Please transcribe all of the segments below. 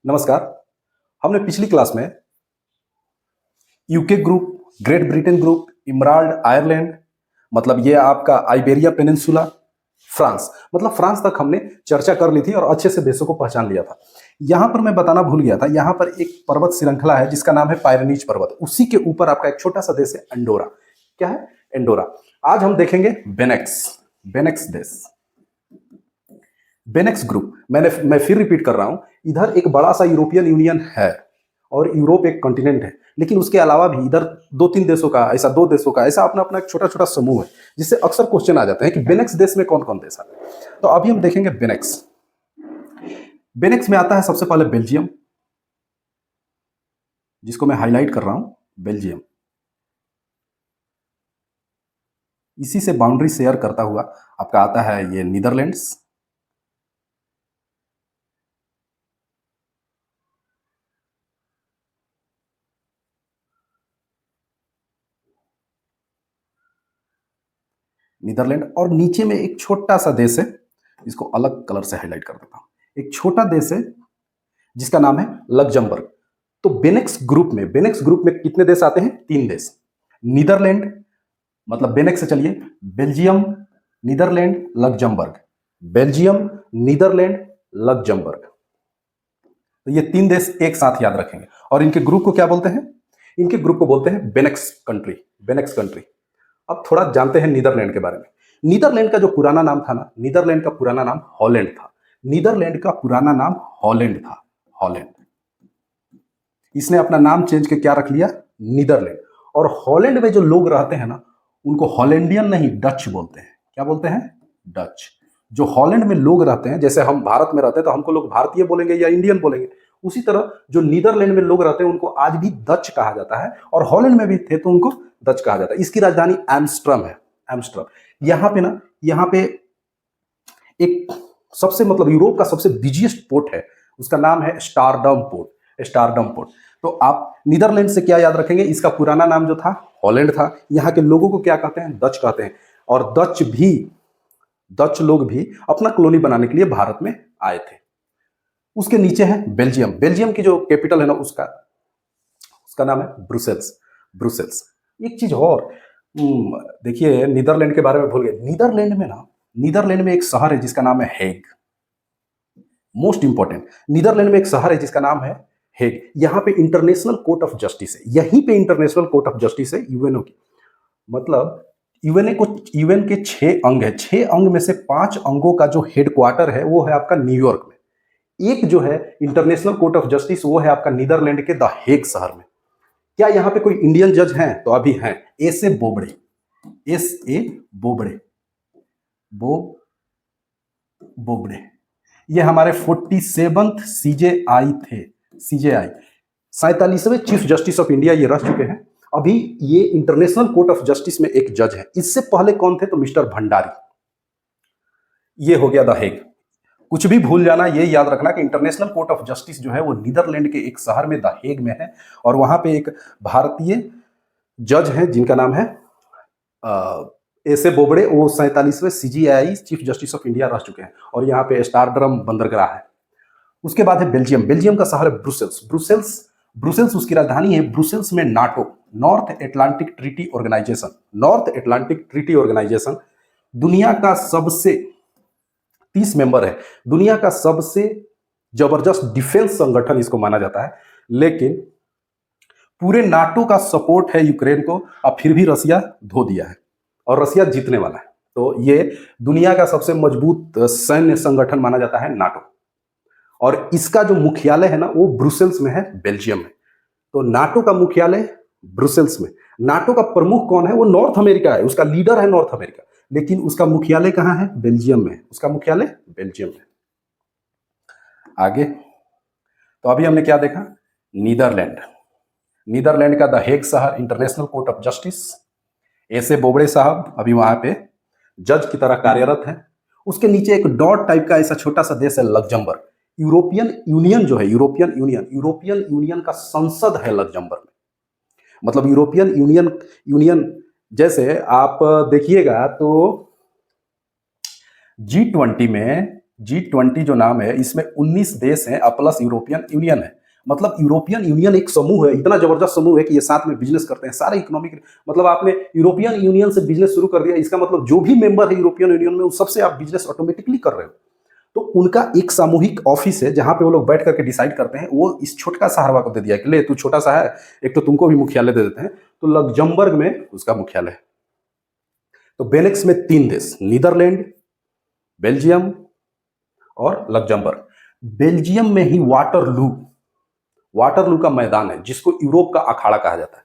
नमस्कार। हमने पिछली क्लास में UK group, great Britain group, emerald Ireland, मतलब ये आपका आइबेरिया पेनिनसुला, फ्रांस, मतलब फ्रांस तक हमने चर्चा कर ली थी और अच्छे से देशों को पहचान लिया था। यहां पर मैं बताना भूल गया था, यहां पर एक पर्वत श्रृंखला है जिसका नाम है पायरेनीज पर्वत। उसी के ऊपर आपका एक छोटा सा देश है एंडोरा। क्या है? एंडोरा। आज हम देखेंगे बेनेक्स। बेनेक्स देश, बेनेक्स ग्रुप। मैं फिर रिपीट कर रहा हूं, इधर एक बड़ा सा यूरोपियन यूनियन है और यूरोप एक कॉन्टिनेंट है, लेकिन उसके अलावा भी इधर दो तीन देशों का ऐसा, दो देशों का ऐसा अपना अपना एक छोटा छोटा समूह है, जिससे अक्सर क्वेश्चन आ जाते हैं कि बेनेक्स देश में कौन कौन देश आते हैं। तो अभी हम देखेंगे बेनेक्स। बेनेक्स में आता है सबसे पहले बेल्जियम, जिसको मैं हाईलाइट कर रहा हूं, बेल्जियम। इसी से बाउंड्री शेयर करता हुआ आपका आता है ये नीदरलैंड्स, नीदरलैंड। और नीचे में एक छोटा सा देश है, इसको अलग कलर से हाईलाइट कर देता हूं। एक छोटा देश है जिसका नाम है लग्जमबर्ग। तो बेनेक्स ग्रुप में कितने देश आते हैं? 3 देश। नीदरलैंड, मतलब बेनेक्स से चलिए, Belgium, Netherlands, Luxembourg. Belgium, Netherlands, Luxembourg. तो ये 3 देश एक साथ याद रखेंगे। और इनके ग्रुप को क्या बोलते हैं? इनके ग्रुप को बोलते हैं बेनेक्स कंट्री। बेनेक्स कंट्री। अब थोड़ा जानते हैं नीदरलैंड के बारे में। नीदरलैंड का जो पुराना नाम था ना, नीदरलैंड का पुराना नाम हॉलैंड था। नीदरलैंड का पुराना नाम हॉलैंड था, हॉलैंड। इसने अपना नाम चेंज के क्या रख लिया? नीदरलैंड। और हॉलैंड में जो लोग रहते हैं ना, उनको हॉलैंडियन नहीं, डच बोलते हैं। क्या बोलते हैं? डच। जो हॉलैंड में लोग रहते हैं, जैसे हम भारत में रहते हैं तो हमको लोग भारतीय बोलेंगे या इंडियन बोलेंगे, उसी तरह जो नीदरलैंड में लोग रहते हैं उनको आज भी डच कहा जाता है, और हॉलैंड में भी थे तो उनको डच कहा जाता है। इसकी राजधानी एम्स्टर्डम है, एम्स्टर्डम। यहाँ पे एक सबसे, मतलब यूरोप का सबसे बिजिएस्ट पोर्ट है, उसका नाम है स्टारडम पोर्ट, स्टारडम पोर्ट। तो आप नीदरलैंड से क्या याद रखेंगे? इसका पुराना नाम जो था हॉलैंड था। यहाँ के लोगों को क्या कहते हैं? डच कहते हैं। और डच लोग भी अपना कॉलोनी बनाने के लिए भारत में आए थे। उसके नीचे है बेल्जियम। बेल्जियम की जो कैपिटल है ना, उसका नाम है ब्रुसेल्स। ब्रुसेल्स। एक चीज और, देखिए, नीदरलैंड के बारे में भूल गए। नीदरलैंड में एक शहर है जिसका नाम है हेग। मोस्ट इंपॉर्टेंट, नीदरलैंड में एक शहर है जिसका नाम है हेग। यहां पे इंटरनेशनल कोर्ट ऑफ जस्टिस है। यहीं पे इंटरनेशनल कोर्ट ऑफ जस्टिस है यूएनओ की। मतलब यूएन के 6 अंग है। 6 अंग में से 5 अंगों का जो हेडक्वार्टर है वो है आपका न्यूयॉर्क में। एक जो है इंटरनेशनल कोर्ट ऑफ जस्टिस, वो है आपका नीदरलैंड के द हेग शहर में। क्या यहाँ पे कोई इंडियन जज हैं? तो अभी हैं, S A Bobde. S A Bobde, Bobde. ये हमारे 47th सीजेआई थे। सीजेआई 47वें चीफ जस्टिस ऑफ इंडिया ये रह चुके हैं। अभी ये इंटरनेशनल कोर्ट ऑफ जस्टिस में एक जज है। इससे पहले कौन थे? तो मिस्टर भंडारी। ये हो गया द हेग। कुछ भी भूल जाना, ये याद रखना कि इंटरनेशनल कोर्ट ऑफ जस्टिस जो है वो नीदरलैंड के एक शहर में द हेग में है, और वहां पे एक भारतीय जज हैं जिनका नाम है एस ए बोबड़े। वो 47वें CJI chief justice of India रह चुके हैं, और यहाँ पे स्टारडम बंदरगाह है। उसके बाद है बेल्जियम। बेल्जियम का शहर है ब्रुसेल्स उसकी राजधानी है। ब्रुसेल्स में NATO, North Atlantic Treaty Organization, दुनिया का सबसे 30 मेंबर है। दुनिया का सबसे जबरदस्त डिफेंस संगठन इसको माना जाता है। लेकिन पूरे नाटो का सपोर्ट है यूक्रेन को, अब फिर भी रसिया धो दिया है और रसिया जीतने वाला है। तो ये दुनिया का सबसे मजबूत सैन्य संगठन माना जाता है नाटो। और इसका जो मुख्यालय है ना, वो ब्रुसेल्स में है, बेल्जियम में। तो नाटो का मुख्यालय ब्रुसेल्स में। नाटो का प्रमुख कौन है? वो नॉर्थ अमेरिका है, उसका लीडर है नॉर्थ अमेरिका, लेकिन उसका मुख्यालय कहां है? बेल्जियम में। उसका मुख्यालय बेल्जियम में। आगे, तो अभी हमने क्या देखा? नीदरलैंड का द हेग शहर, international court of justice, S A Bobde साहब अभी वहां पे जज की तरह कार्यरत हैं। उसके नीचे एक डॉट टाइप का ऐसा छोटा सा देश है लग्जमबर्ग। यूरोपियन यूनियन जो है, यूरोपियन यूनियन का संसद है लग्जमबर्ग में। मतलब यूरोपियन यूनियन जैसे आप देखिएगा तो G20 G20 जो नाम है, इसमें 19 देश हैं प्लस यूरोपियन यूनियन है। मतलब यूरोपियन यूनियन एक समूह है, इतना जबरदस्त समूह है कि ये साथ में बिजनेस करते हैं सारे इकोनॉमिक। मतलब आपने यूरोपियन यूनियन से बिजनेस शुरू कर दिया, इसका मतलब जो भी मेंबर है यूरोपियन यूनियन में, उन सबसे आप बिजनेस ऑटोमेटिकली कर रहे हो। तो उनका एक सामूहिक ऑफिस है जहां पे वो लोग बैठ करके डिसाइड करते हैं। वो इस छोटा सा हरवा को दे दिया कि ले तू छोटा सा है, एक तो तुमको भी मुख्यालय दे देते हैं। तो लग्जमबर्ग में उसका मुख्यालय है। तो बेनेक्स में 3 देश, नीदरलैंड, बेल्जियम और लग्जमबर्ग। बेल्जियम में ही वाटरलू का मैदान है जिसको यूरोप का अखाड़ा कहा जाता है।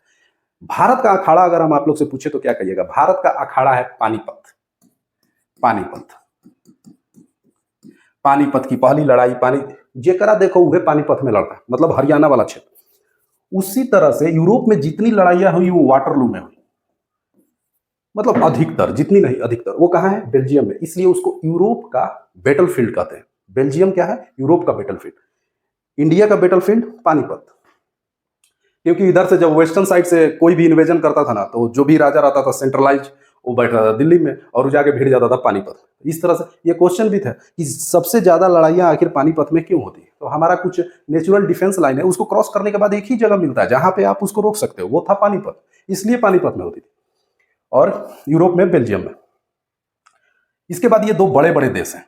भारत का अखाड़ा अगर हम आप लोग से पूछे तो क्या कहिएगा? भारत का अखाड़ा है पानीपत। पानीपत की पहली लड़ाई जेकरा देखो वह पानीपत में लड़ता, मतलब हरियाणा वाला क्षेत्र। उसी तरह से यूरोप में जितनी लड़ाइयां हुई वो वाटरलू में हुई, मतलब अधिकतर, जितनी नहीं अधिकतर। वो कहाँ है? बेल्जियम में। इसलिए उसको यूरोप का बैटलफील्ड कहते हैं। बेल्जियम क्या है? यूरोप का बैटलफील्ड। इंडिया का बैटलफील्ड पानीपत। क्योंकि इधर से जब वेस्टर्न साइड से कोई भी इन्वेजन करता था ना, तो जो भी राजा रहता था सेंट्रलाइज, वो बैठ रहा था दिल्ली में और वो जाके भिड़ जाता था पानीपत। इस तरह से ये क्वेश्चन भी था कि सबसे ज्यादा लड़ाइयां आखिर पानीपत में क्यों होती है? तो हमारा कुछ नेचुरल डिफेंस लाइन है, उसको क्रॉस करने के बाद एक ही जगह मिलता है जहां पे आप उसको रोक सकते हो, वो था पानीपत। इसलिए पानीपत में होती थी, और यूरोप में बेल्जियम में। इसके बाद ये 2 बड़े बड़े देश हैं,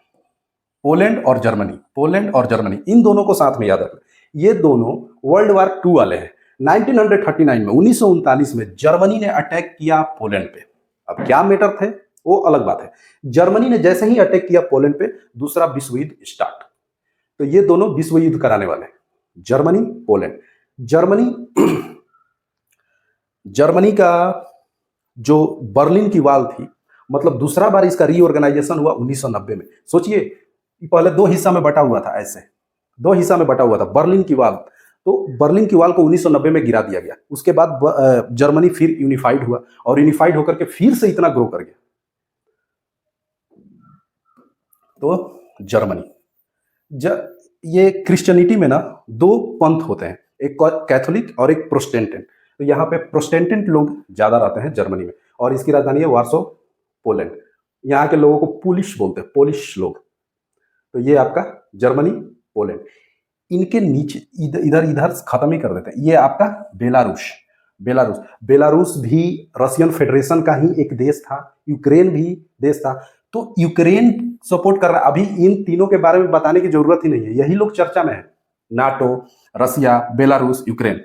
पोलैंड और जर्मनी। इन दोनों को साथ में याद रखना। ये दोनों वर्ल्ड वार 2 वाले हैं। 1939 में 1939 में जर्मनी ने अटैक किया पोलैंड पे। अब क्या मैटर थे वो अलग बात है। जर्मनी ने जैसे ही अटैक किया पोलैंड पे, दूसरा विश्व युद्ध स्टार्ट। तो ये दोनों विश्व युद्ध कराने वाले हैं, जर्मनी पोलैंड। जर्मनी का जो बर्लिन की वॉल थी, मतलब दूसरा बार इसका रीऑर्गेनाइजेशन हुआ 1990 में। सोचिए, पहले 2 हिस्सा में बटा हुआ था, ऐसे 2 हिस्सा में बटा हुआ था बर्लिन की वॉल। तो बर्लिन की वॉल को 1990 में गिरा दिया गया। उसके बाद जर्मनी फिर यूनिफाइड हुआ, और यूनिफाइड होकर के फिर से इतना ग्रो कर गया। तो ये क्रिश्चियनिटी में ना 2 पंथ होते हैं, एक कैथोलिक और एक प्रोटेस्टेंट। तो यहाँ पे प्रोटेस्टेंट लोग ज्यादा रहते हैं जर्मनी में, और इसकी राजधानी है वार्सो, पोलैंड। यहाँ के लोगों को पोलिश बोलते हैं, पोलिश लोग। तो ये आपका जर्मनी पोलैंड। इनके नीचे इधर खत्म ही कर देते हैं। ये आपका बेलारूस भी रशियन फेडरेशन का ही एक देश था। यूक्रेन भी देश था। तो यूक्रेन सपोर्ट कर रहा है। अभी इन तीनों के बारे में बताने की जरूरत ही नहीं है, यही लोग चर्चा में है। नाटो, रसिया, बेलारूस, यूक्रेन,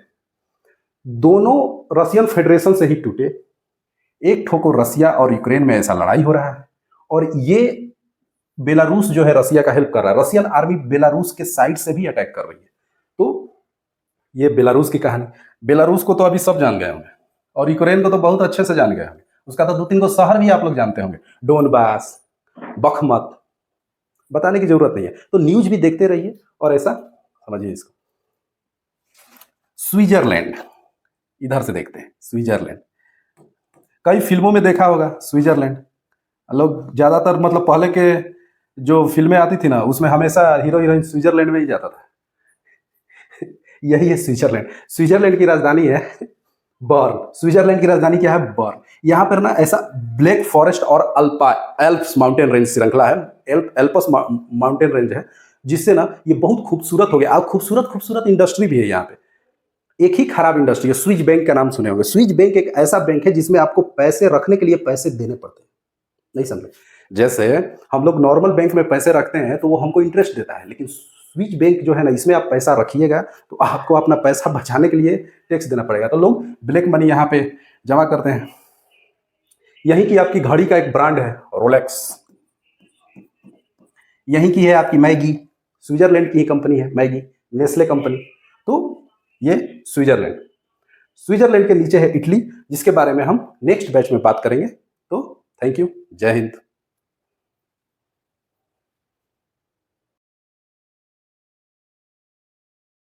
दोनों रशियन फेडरेशन से ही टूटे। एक ठोको रसिया और यूक्रेन में ऐसा लड़ाई हो रहा है, और ये बेलारूस जो है रसिया का हेल्प कर रहा है। रशियन आर्मी बेलारूस के साइड से भी अटैक कर रही है। तो ये बेलारूस की कहानी। बेलारूस को तो अभी सब जान गए होंगे, और यूक्रेन को तो बहुत अच्छे से जान गए होंगे। उसका तो 2-3 को शहर भी आप लोग जानते होंगे, डोनबास, बखमत, बताने की जरूरत नहीं है। तो न्यूज भी देखते रहिए और ऐसा समझिए इसको। स्विट्जरलैंड, इधर से देखते हैं। स्विट्जरलैंड कई फिल्मों में देखा होगा। स्विट्जरलैंड लोग ज्यादातर, मतलब पहले के जो फिल्में आती थी ना, उसमें हमेशा हीरो हीरोइन स्विट्जरलैंड में ही जाता था। यही है स्विट्जरलैंड। स्विट्जरलैंड की राजधानी है बर्न। स्विट्जरलैंड की राजधानी क्या है? बर्न। यहाँ पर ना ऐसा ब्लैक फॉरेस्ट और एल्प्स माउंटेन रेंज श्रृंखला है, एल्पस माउंटेन रेंज है, जिससे ना ये बहुत खूबसूरत हो गया। और खूबसूरत इंडस्ट्री भी है यहाँ पे। एक ही खराब इंडस्ट्री है, स्विस बैंक का नाम सुने होंगे। स्विस बैंक एक ऐसा बैंक है जिसमें आपको पैसे रखने के लिए पैसे देने पड़ते हैं। नहीं समझे? जैसे हम लोग नॉर्मल बैंक में पैसे रखते हैं तो वो हमको इंटरेस्ट देता है, लेकिन स्विस बैंक जो है ना, इसमें आप पैसा रखिएगा तो आपको अपना पैसा बचाने के लिए टैक्स देना पड़ेगा। तो लोग ब्लैक मनी यहाँ पे जमा करते हैं। यहीं की आपकी घड़ी का एक ब्रांड है रोलेक्स। यहीं की है आपकी मैगी, स्विट्जरलैंड की ही कंपनी है मैगी, नेस्ले कंपनी। तो ये स्विट्जरलैंड के नीचे है इटली, जिसके बारे में हम नेक्स्ट बैच में बात करेंगे। तो थैंक यू, जय हिंद।